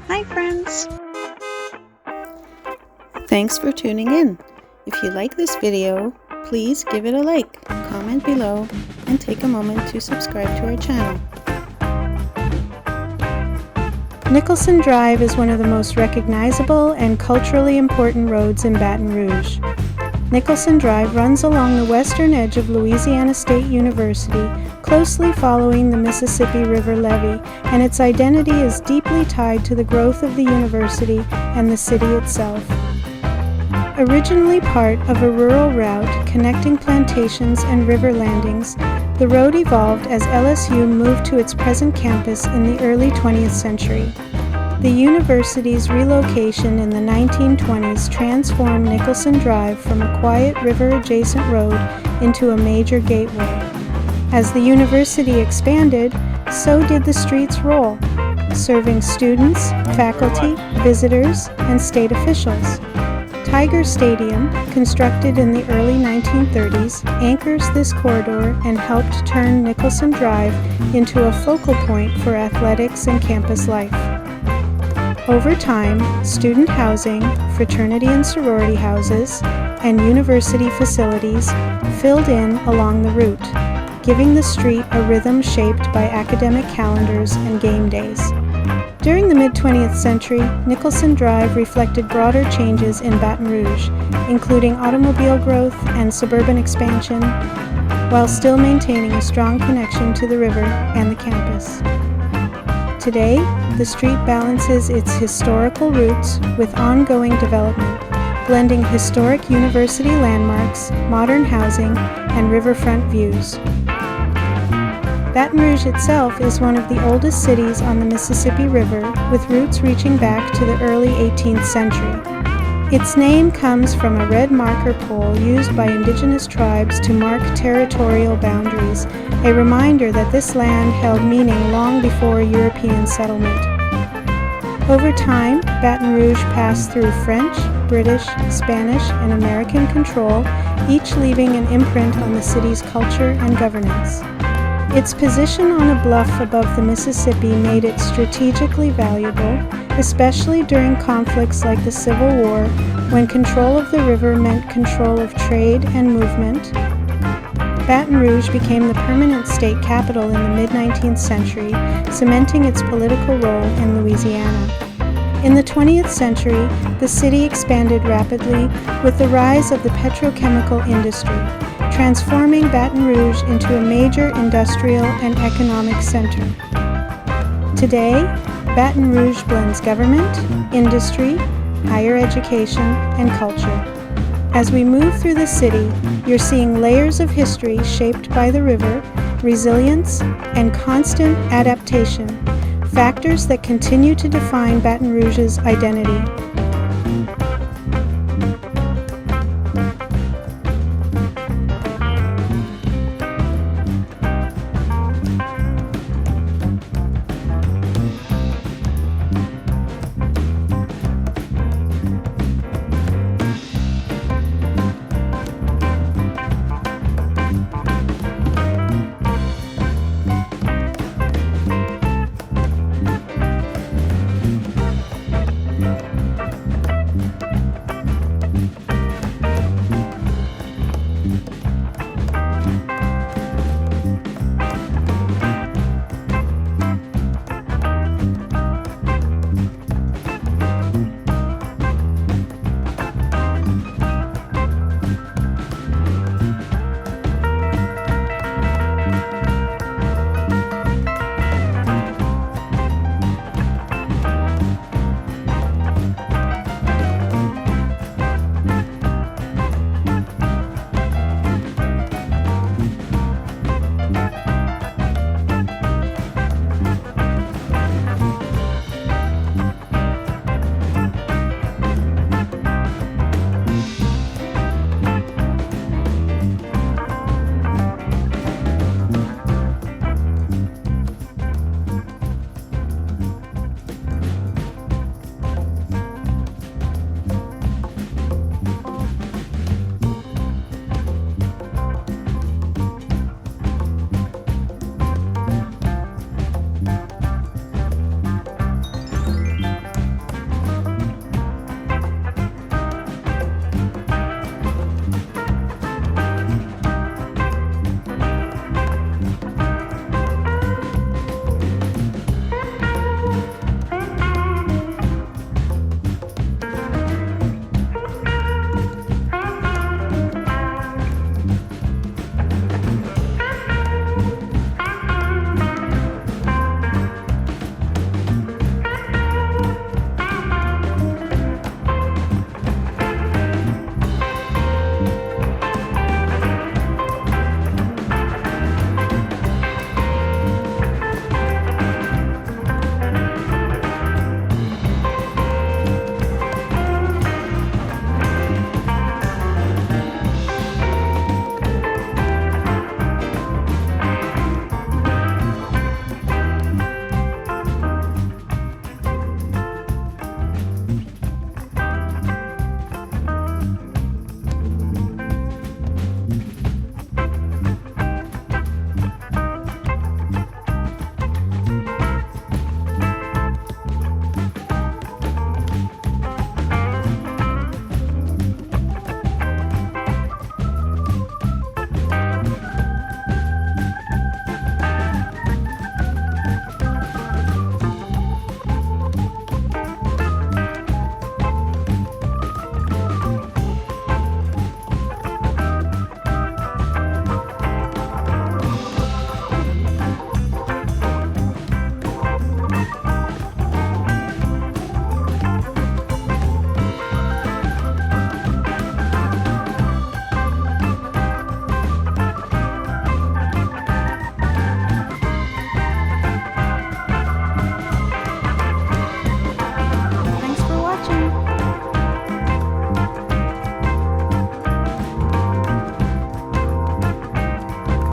Hi friends! Thanks for tuning in. If you like this video, please give it a like, comment below, and take a moment to subscribe to our channel. Nicholson Drive is one of the most recognizable and culturally important roads in Baton Rouge. Nicholson Drive runs along the western edge of Louisiana State University, closely following the Mississippi River levee, and its identity is deeply tied to the growth of the university and the city itself. Originally part of a rural route connecting plantations and river landings, the road evolved as LSU moved to its present campus in the early 20th century. The university's relocation in the 1920s transformed Nicholson Drive from a quiet river-adjacent road into a major gateway. As the university expanded, so did the streets roll, serving students, faculty, visitors, and state officials. Tiger Stadium, constructed in the early 1930s, anchors this corridor and helped turn Nicholson Drive into a focal point for athletics and campus life. Over time, student housing, fraternity and sorority houses, and university facilities filled in along the route, giving the street a rhythm shaped by academic calendars and game days. During the mid-20th century, Nicholson Drive reflected broader changes in Baton Rouge, including automobile growth and suburban expansion, while still maintaining a strong connection to the river and the campus. Today, the street balances its historical roots with ongoing development, blending historic university landmarks, modern housing, and riverfront views. Baton Rouge itself is one of the oldest cities on the Mississippi River, with roots reaching back to the early 18th century. Its name comes from a red marker pole used by indigenous tribes to mark territorial boundaries, a reminder that this land held meaning long before European settlement. Over time, Baton Rouge passed through French, British, Spanish, and American control, each leaving an imprint on the city's culture and governance. Its position on a bluff above the Mississippi made it strategically valuable, especially during conflicts like the Civil War, when control of the river meant control of trade and movement. Baton Rouge became the permanent state capital in the mid-19th century, cementing its political role in Louisiana. In the 20th century, the city expanded rapidly with the rise of the petrochemical industry, transforming Baton Rouge into a major industrial and economic center. Today, Baton Rouge blends government, industry, higher education, and culture. As we move through the city, you're seeing layers of history shaped by the river, resilience, and constant adaptation, factors that continue to define Baton Rouge's identity.